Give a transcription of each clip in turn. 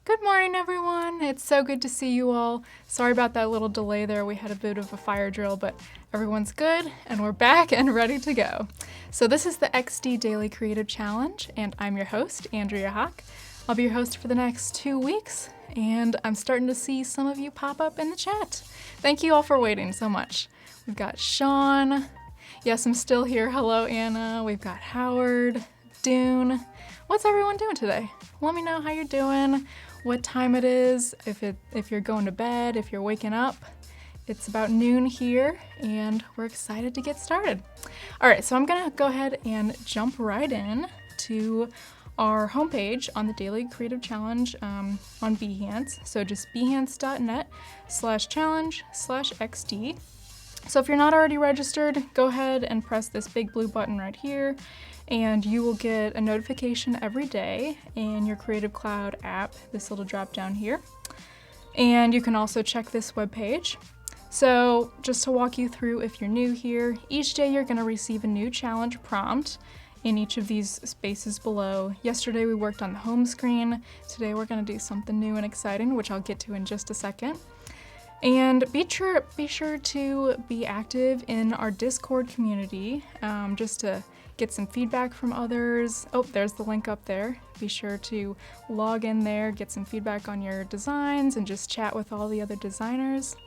Good morning, everyone. It's so good to see you all. Sorry about that little delay there. We had a bit of a fire drill, but everyone's good and we're back and ready to go. So this is the XD Daily Creative Challenge, and I'm your host, Andrea Hawk. I'll be your host for the next 2 weeks, and I'm starting to see some of you pop up in the chat. Thank you all for waiting so much. We've got Sean. Yes, I'm still here. Hello, Anna. We've got Howard, Dune. What's everyone doing today? Let me know how you're doing, what time it is, if you're going to bed, if you're waking up. It's about noon here, and we're excited to get started. All right, so I'm gonna go ahead and jump right in to our homepage on the Daily Creative Challenge on Behance. So just behance.net/challenge/XD. So if you're not already registered, go ahead and press this big blue button right here, and you will get a notification every day in your Creative Cloud app, this little drop down here. And you can also check this webpage. So just to walk you through, if you're new here, each day you're going to receive a new challenge prompt in each of these spaces below. Yesterday we worked on the home screen. Today we're going to do something new and exciting, which I'll get to in just a second. And be sure to be active in our Discord community, just to get some feedback from others. Oh, there's the link up there. Be sure to log in there, get some feedback on your designs, and just chat with all the other designers.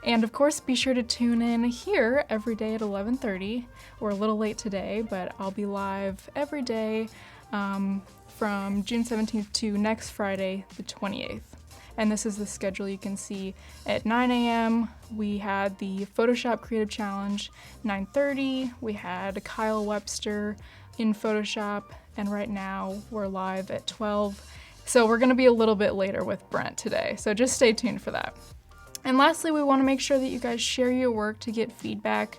And of course, be sure to tune in here every day at 11:30. We're a little late today, but I'll be live every day from June 17th to next Friday, the 28th. And this is the schedule you can see. At 9 a.m. we had the Photoshop Creative Challenge. 9:30 we had Kyle Webster in Photoshop, and right now we're live at 12. So we're gonna be a little bit later with Brent today, so just stay tuned for that. And lastly, we wanna make sure that you guys share your work to get feedback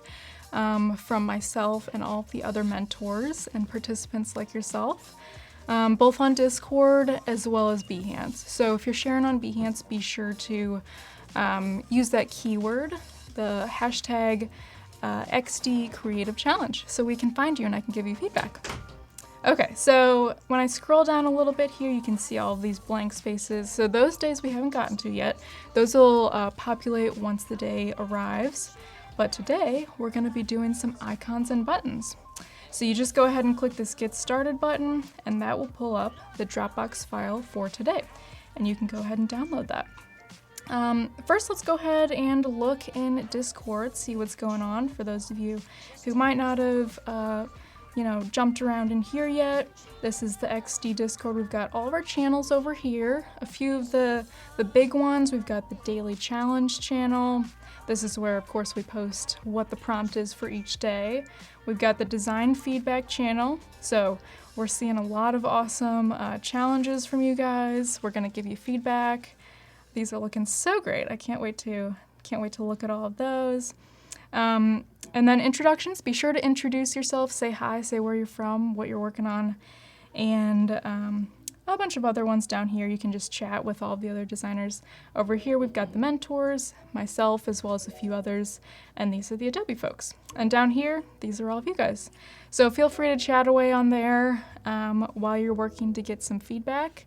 from myself and all of the other mentors and participants like yourself. Both on Discord as well as Behance. So if you're sharing on Behance, be sure to use that keyword, the hashtag XD Creative Challenge, so we can find you and I can give you feedback. Okay, so when I scroll down a little bit here, you can see all of these blank spaces. So those days we haven't gotten to yet. Those will populate once the day arrives. But today, we're gonna be doing some icons and buttons. So you just go ahead and click this Get Started button, and that will pull up the Dropbox file for today. And you can go ahead and download that. First, let's go ahead and look in Discord, see what's going on for those of you who might not have jumped around in here yet. This is the XD Discord. We've got all of our channels over here. A few of the big ones, we've got the Daily Challenge channel. This is where, of course, we post what the prompt is for each day. We've got the Design Feedback channel. So we're seeing a lot of awesome challenges from you guys. We're gonna give you feedback. These are looking so great. I can't wait to look at all of those. And then introductions. Be sure to introduce yourself, say hi, say where you're from, what you're working on, and a bunch of other ones down here. You can just chat with all the other designers. Over here we've got the mentors, myself, as well as a few others, and these are the Adobe folks. And down here, these are all of you guys. So feel free to chat away on there while you're working to get some feedback,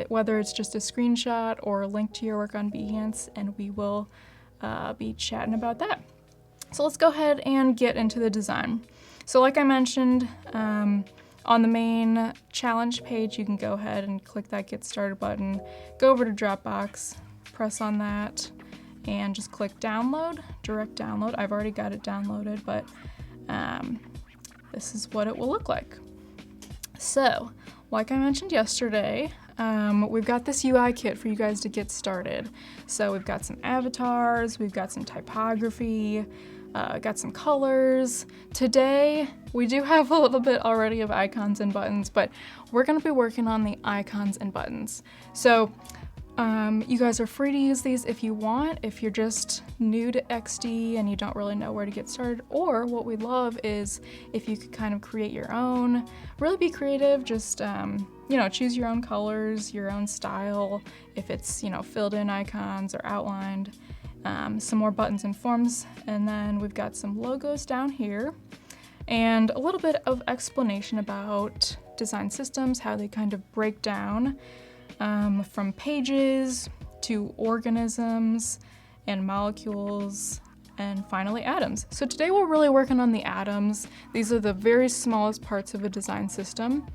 whether it's just a screenshot or a link to your work on Behance, and we will be chatting about that. So let's go ahead and get into the design. So like I mentioned, on the main challenge page, you can go ahead and click that Get Started button, go over to Dropbox, press on that, and just click Download, Direct Download. I've already got it downloaded, but this is what it will look like. So, like I mentioned yesterday, we've got this UI kit for you guys to get started. So we've got some avatars, we've got some typography, got some colors. Today, we do have a little bit already of icons and buttons, but we're gonna be working on the icons and buttons. So you guys are free to use these if you want, if you're just new to XD and you don't really know where to get started, or what we love is if you could kind of create your own, really be creative, just choose your own colors, your own style, if it's, filled in icons or outlined. Some more buttons and forms, and then we've got some logos down here, and a little bit of explanation about design systems, how they kind of break down from pages to organisms and molecules, and finally atoms. So today we're really working on the atoms. These are the very smallest parts of a design system.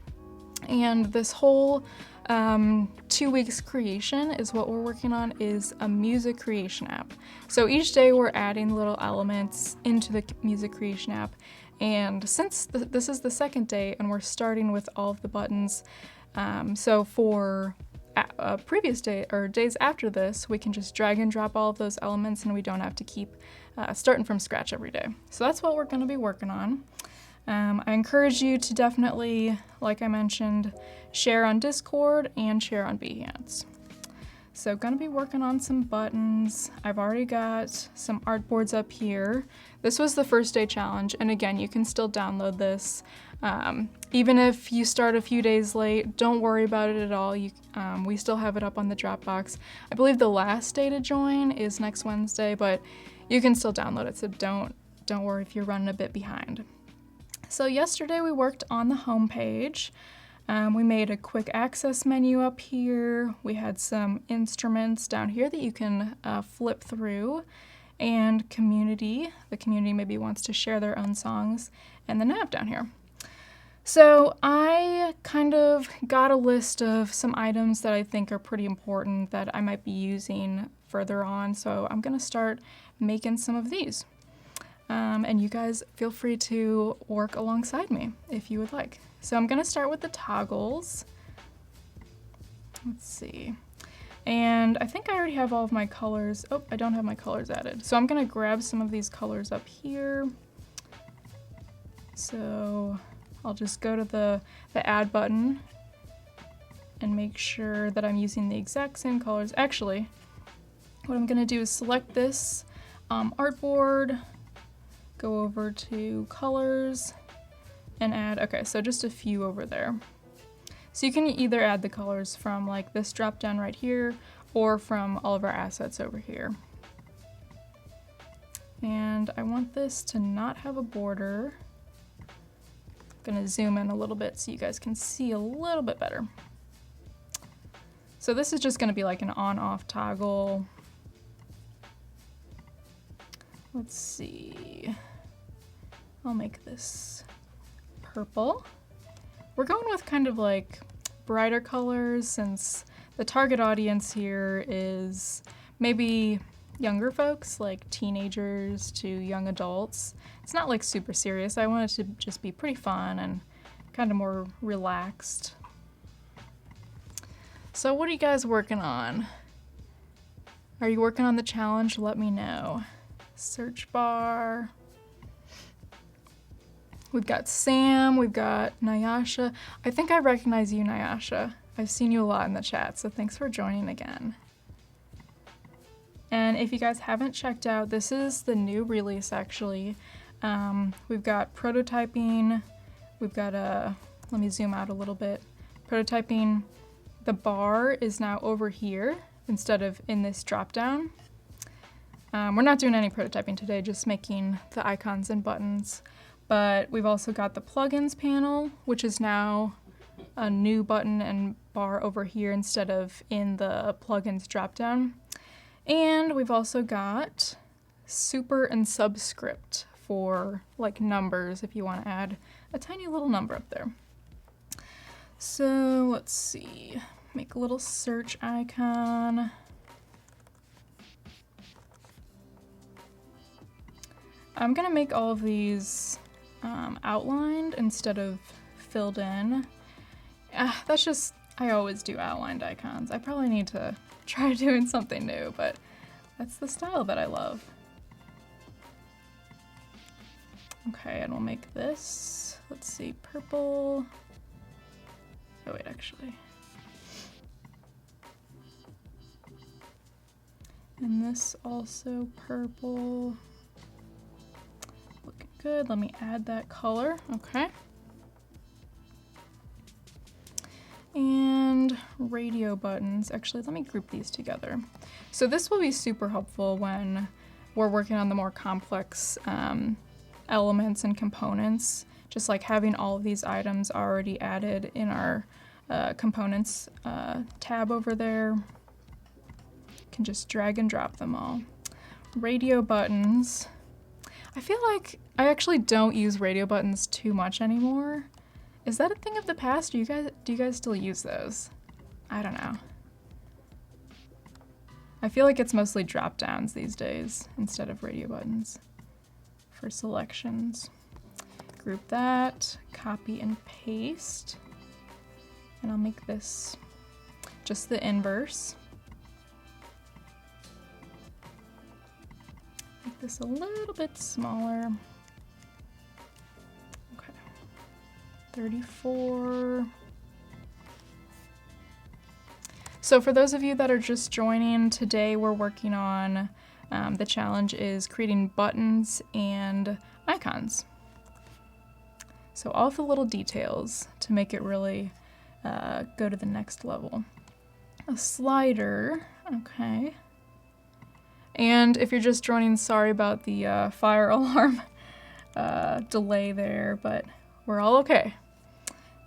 And this whole 2 weeks creation is what we're working on is a music creation app. So each day we're adding little elements into the music creation app. And since this is the second day and we're starting with all of the buttons, so for a previous day or days after this, we can just drag and drop all of those elements and we don't have to keep starting from scratch every day. So that's what we're going to be working on. I encourage you to definitely, like I mentioned, share on Discord and share on Behance. So going to be working on some buttons. I've already got some artboards up here. This was the first day challenge, and again, you can still download this. Even if you start a few days late, don't worry about it at all. We still have it up on the Dropbox. I believe the last day to join is next Wednesday, but you can still download it, so don't worry if you're running a bit behind. So yesterday we worked on the home page. We made a quick access menu up here. We had some instruments down here that you can flip through, and community. The community maybe wants to share their own songs, and the nav down here. So I kind of got a list of some items that I think are pretty important that I might be using further on, so I'm gonna start making some of these. And you guys feel free to work alongside me if you would like. So I'm gonna start with the toggles. Let's see. And I think I already have all of my colors. Oh, I don't have my colors added. So I'm gonna grab some of these colors up here. So I'll just go to the add button and make sure that I'm using the exact same colors. Actually, what I'm gonna do is select this artboard, go over to colors, and add, okay, so just a few over there. So you can either add the colors from like this drop down right here or from all of our assets over here. And I want this to not have a border. I'm gonna zoom in a little bit so you guys can see a little bit better. So this is just gonna be like an on-off toggle. Let's see, I'll make this purple. We're going with kind of like brighter colors since the target audience here is maybe younger folks, like teenagers to young adults. It's not like super serious. I want it to just be pretty fun and kind of more relaxed. So what are you guys working on? Are you working on the challenge? Let me know. Search bar. We've got Sam, we've got Nyasha. I think I recognize you, Nyasha. I've seen you a lot in the chat, so thanks for joining again. And if you guys haven't checked out, this is the new release actually. We've got prototyping, we've got let me zoom out a little bit. Prototyping, the bar is now over here instead of in this drop down. We're not doing any prototyping today, just making the icons and buttons. But we've also got the plugins panel, which is now a new button and bar over here instead of in the plugins dropdown. And we've also got super and subscript for like numbers if you want to add a tiny little number up there. So let's see, make a little search icon. I'm gonna make all of these outlined instead of filled in. That's just, I always do outlined icons. I probably need to try doing something new, but that's the style that I love. Okay, and we'll make this, let's see, purple. Oh wait, actually. And this also purple. Looking good. Let me add that color. Okay. And radio buttons. Actually, let me group these together. So this will be super helpful when we're working on the more complex elements and components. Just like having all of these items already added in our components tab over there. You can just drag and drop them all. Radio buttons. I feel like I actually don't use radio buttons too much anymore. Is that a thing of the past? Do you guys still use those? I don't know. I feel like it's mostly drop downs these days instead of radio buttons for selections. Group that, copy and paste. And I'll make this just the inverse. Make this a little bit smaller. Okay, 34. So for those of you that are just joining, today we're working on, the challenge is creating buttons and icons. So all of the little details to make it really go to the next level. A slider, okay. And if you're just joining, sorry about the fire alarm delay there, but we're all okay.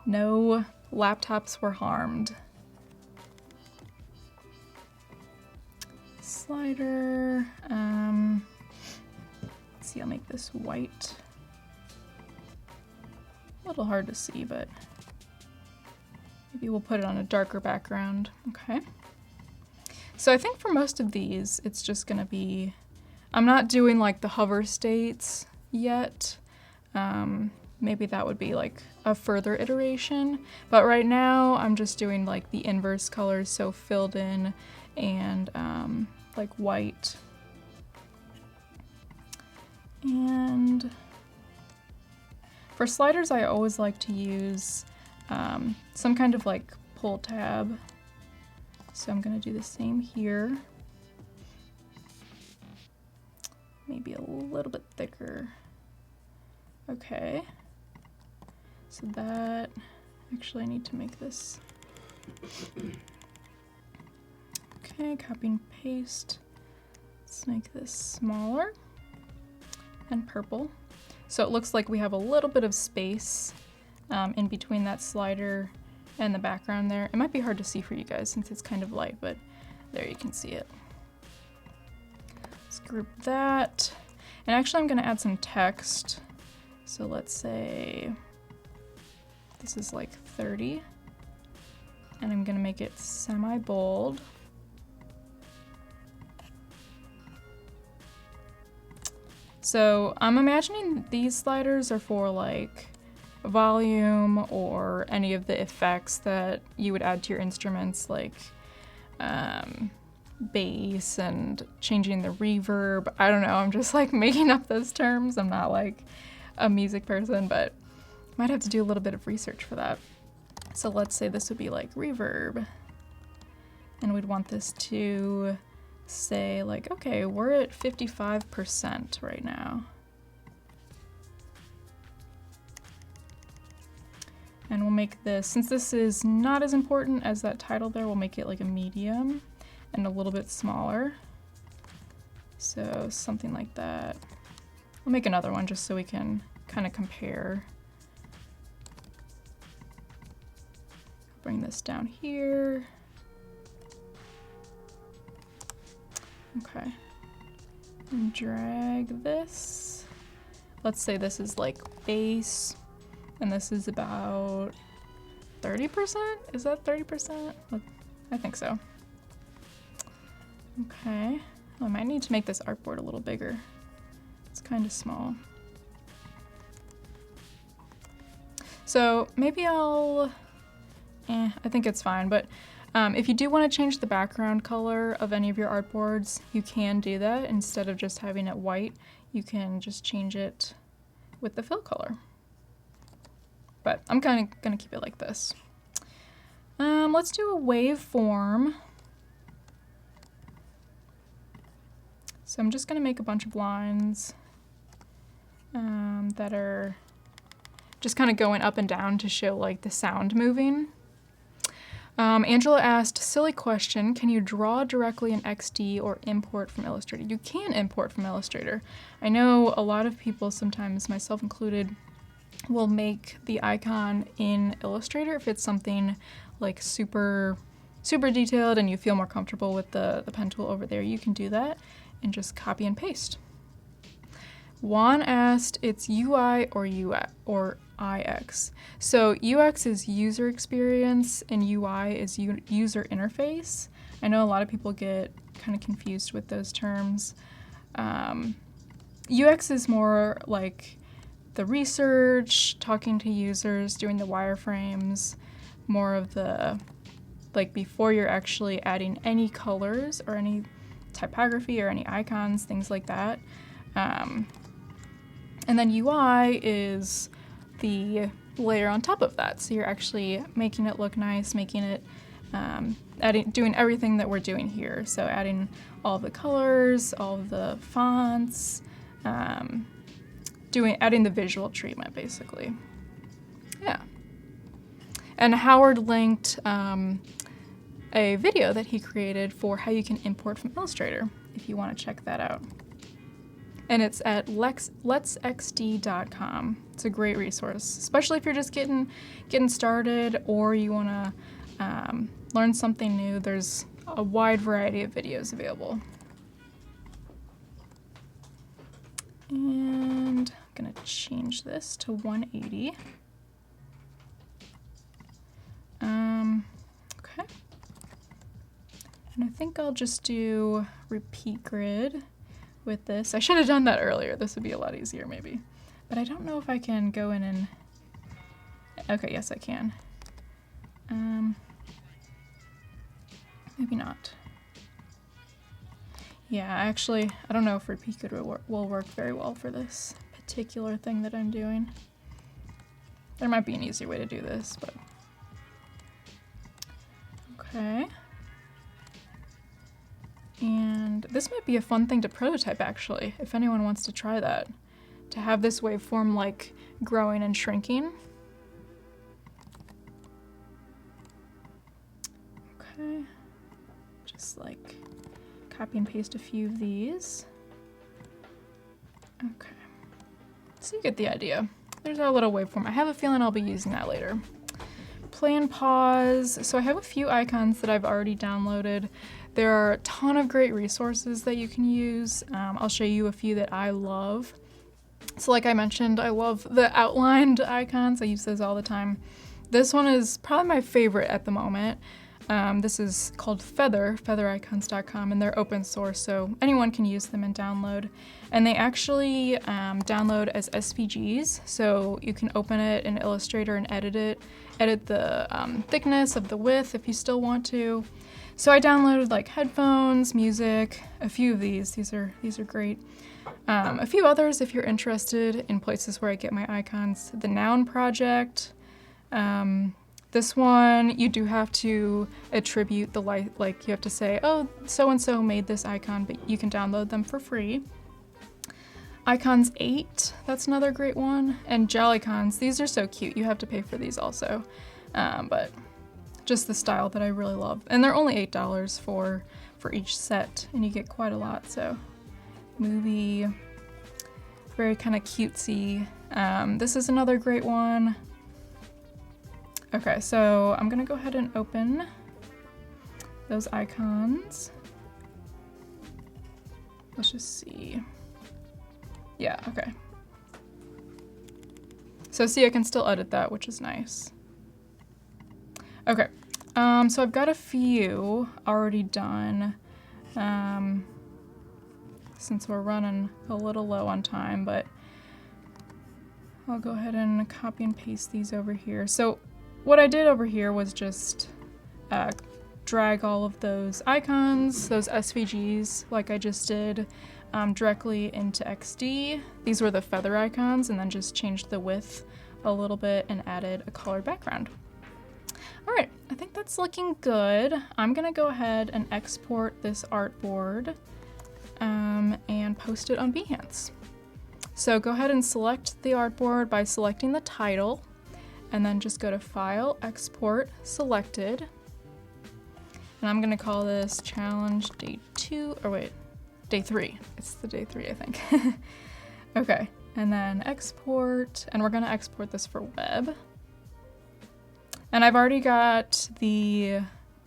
No laptops were harmed. Slider, let's see, I'll make this white. A little hard to see, but maybe we'll put it on a darker background. Okay. So I think for most of these, it's just gonna be, I'm not doing like the hover states yet. Maybe that would be like a further iteration, but right now I'm just doing like the inverse colors, so filled in and like white. And for sliders, I always like to use some kind of like pull tab. So I'm gonna do the same here. Maybe a little bit thicker. Okay. So that, actually I need to make this. Okay, copy and paste. Let's make this smaller and purple. So it looks like we have a little bit of space in between that slider and the background there. It might be hard to see for you guys since it's kind of light, but there you can see it. Let's group that. And actually I'm gonna add some text. So let's say this is like 30. And I'm gonna make it semi-bold. So I'm imagining these sliders are for like volume or any of the effects that you would add to your instruments, like bass and changing the reverb. I don't know, I'm just like making up those terms. I'm not like a music person, but might have to do a little bit of research for that. So let's say this would be like reverb. And we'd want this to say like, okay, we're at 55% right now. And we'll make this, since this is not as important as that title there, we'll make it like a medium and a little bit smaller. So something like that. We'll make another one just so we can kind of compare. Bring this down here. Okay. And drag this. Let's say this is like bass, and this is about 30%? Is that 30%? I think so. Okay. Well, I might need to make this artboard a little bigger. It's kind of small. So maybe I'll, I think it's fine, but if you do want to change the background color of any of your artboards, you can do that. Instead of just having it white, you can just change it with the fill color. But I'm kind of going to keep it like this. Let's do a waveform. So I'm just going to make a bunch of lines that are just kind of going up and down to show like the sound moving. Angela asked, silly question, can you draw directly in XD or import from Illustrator? You can import from Illustrator. I know a lot of people, sometimes myself included, will make the icon in Illustrator if it's something like super detailed and you feel more comfortable with the pen tool over there, you can do that and just copy and paste. Juan asked, it's UI or UX or IX. So UX is user experience and UI is user interface. I know a lot of people get kind of confused with those terms. UX is more like the research, talking to users, doing the wireframes, more of the, like before you're actually adding any colors or any typography or any icons, things like that. And then UI is the layer on top of that. So you're actually making it look nice, making it, doing everything that we're doing here. So adding all of the colors, all of the fonts, adding the visual treatment basically. Yeah. And Howard linked a video that he created for how you can import from Illustrator if you want to check that out. And it's at letsxd.com. It's a great resource, especially if you're just getting started or you want to learn something new. There's a wide variety of videos available. And I'm gonna change this to 180. Okay. And I think I'll just do repeat grid with this. I should have done that earlier. This would be a lot easier maybe. But I don't know if I can go in and... Okay, yes I can. Maybe not. Yeah, actually, I don't know if repeat grid will work very well for this particular thing that I'm doing. There might be an easier way to do this, but... Okay. And this might be a fun thing to prototype actually, if anyone wants to try that. To have this waveform like growing and shrinking. Okay. Just like copy and paste a few of these. Okay. So you get the idea. There's our little waveform. I have a feeling I'll be using that later. Play and pause. So I have a few icons that I've already downloaded. There are a ton of great resources that you can use. I'll show you a few that I love. So like I mentioned, I love the outlined icons. I use those all the time. This one is probably my favorite at the moment. This is called Feather, feathericons.com, and they're open source, so anyone can use them and download. And they actually download as SVGs, so you can open it in Illustrator and edit it, edit the thickness of the width if you still want to. So I downloaded like headphones, music, a few of these. These are great. A few others if you're interested in places where I get my icons. The Noun Project. This one, you do have to attribute the like you have to say, oh, so-and-so made this icon, but you can download them for free. Icons 8, that's another great one. And Jollycons, these are so cute. You have to pay for these also. But just the style that I really love. And they're only $8 for each set, and you get quite a lot, so. Movie, very kind of cutesy. This is another great one. Okay, so I'm gonna go ahead and open those icons. Let's just see. Yeah, okay. So see, I can still edit that, which is nice. Okay, so I've got a few already done. Since we're running a little low on time, but I'll go ahead and copy and paste these over here. So what I did over here was just drag all of those icons, those SVGs, like I just did, directly into XD. These were the feather icons, and then just changed the width a little bit and added a colored background. All right, I think that's looking good. I'm gonna go ahead and export this artboard and post it on Behance. So go ahead and select the artboard by selecting the title, and then just go to File, Export, Selected. And I'm gonna call this Challenge Day 2, or wait, Day 3. It's the Day 3, I think. Okay, and then Export, and we're gonna export this for web. And I've already got the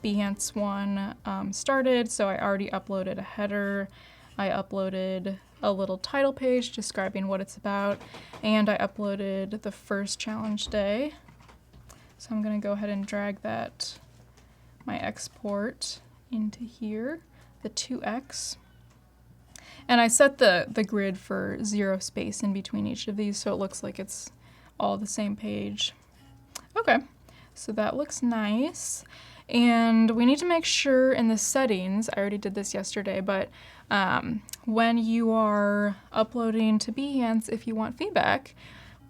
Behance one started, so I already uploaded a header. I uploaded a little title page describing what it's about, and I uploaded the first challenge day. So I'm gonna go ahead and drag that, my export, into here, the 2x. And I set the grid for 0 space in between each of these, so it looks like it's all the same page. Okay, so that looks nice. And we need to make sure in the settings, I already did this yesterday, but when you are uploading to Behance, if you want feedback,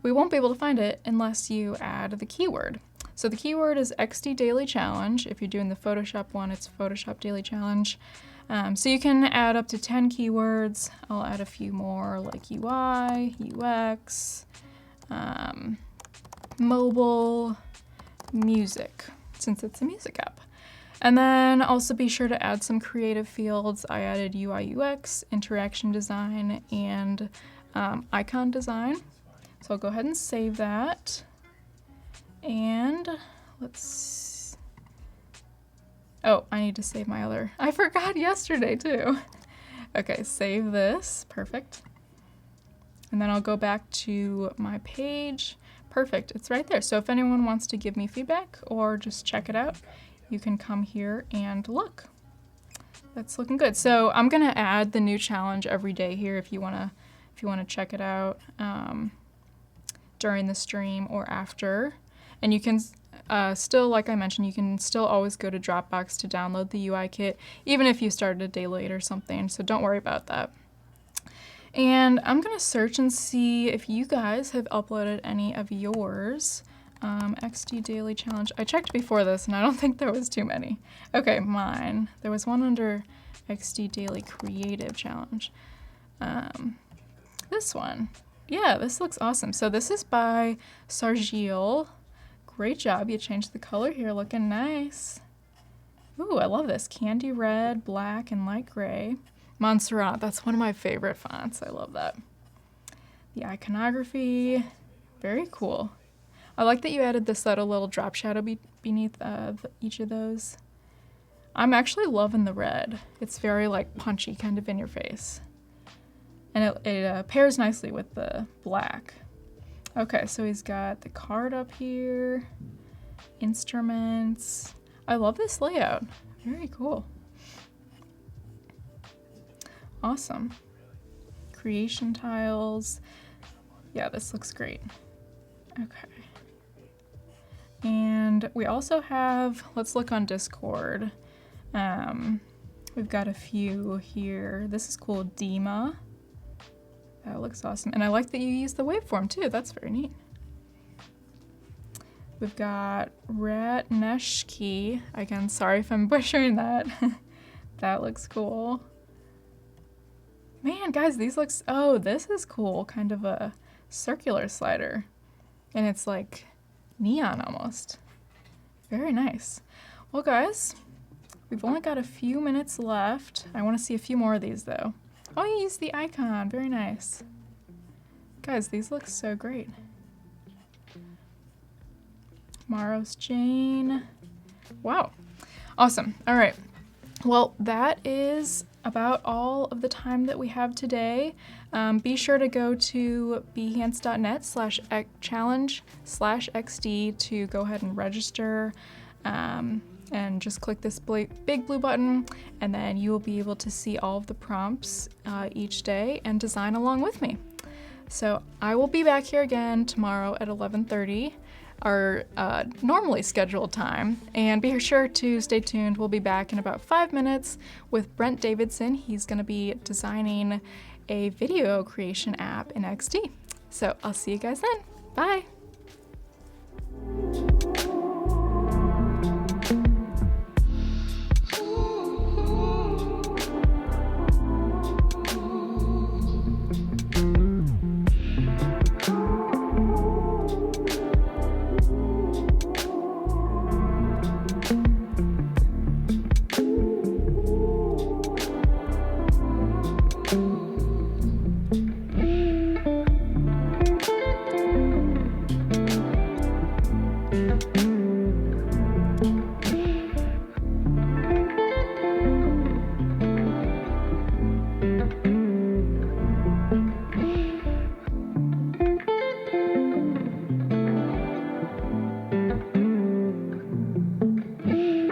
we won't be able to find it unless you add the keyword. So the keyword is XD Daily Challenge. If you're doing the Photoshop one, it's Photoshop Daily Challenge. So you can add up to 10 keywords. I'll add a few more like UI, UX, mobile, music, since it's a music app. And then also be sure to add some creative fields. I added UI, UX, interaction design, and icon design. So I'll go ahead and save that. And let's, oh, I need to save my other, I forgot yesterday too. Okay, save this, perfect. And then I'll go back to my page. Perfect, it's right there. So if anyone wants to give me feedback or just check it out, you can come here and look. That's looking good. So I'm gonna add the new challenge every day here if you wanna check it out during the stream or after. And you can still, like I mentioned, you can still always go to Dropbox to download the UI kit, even if you started a day late or something, so don't worry about that. And I'm gonna search and see if you guys have uploaded any of yours. XD Daily Challenge. I checked before this and I don't think there was too many. Okay, mine. There was one under XD Daily Creative Challenge. This one. Yeah, this looks awesome. So this is by Saar. Great job. You changed the color here, looking nice. Ooh, I love this. Candy red, black, and light gray. Montserrat, that's one of my favorite fonts. I love that. The iconography, very cool. I like that you added this little drop shadow beneath each of those. I'm actually loving the red. It's very like punchy, kind of in your face. And it pairs nicely with the black. Okay, so he's got the card up here, instruments. I love this layout, very cool. Awesome. Creation tiles. Yeah, this looks great. Okay. And we also have, let's look on Discord. We've got a few here. This is cool, Dima. That looks awesome. And I like that you use the waveform too. That's very neat. We've got Ratneshki. Again, sorry if I'm butchering that. That looks cool. Man, guys, these looks, oh, this is cool. Kind of a circular slider. And it's like neon almost. Very nice. Well, guys, we've only got a few minutes left. I want to see a few more of these though. Oh, you used the icon. Very nice. Guys, these look so great. Maros Jane. Wow. Awesome. All right. Well, that is about all of the time that we have today. Be sure to go to behance.net/challenge/XD to go ahead and register. And just click this big blue button, and then you will be able to see all of the prompts each day and design along with me. So I will be back here again tomorrow at 11:30, our normally scheduled time. And be sure to stay tuned. We'll be back in about 5 minutes with Brent Davidson. He's going to be designing a video creation app in XD. So I'll see you guys then. Bye.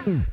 you.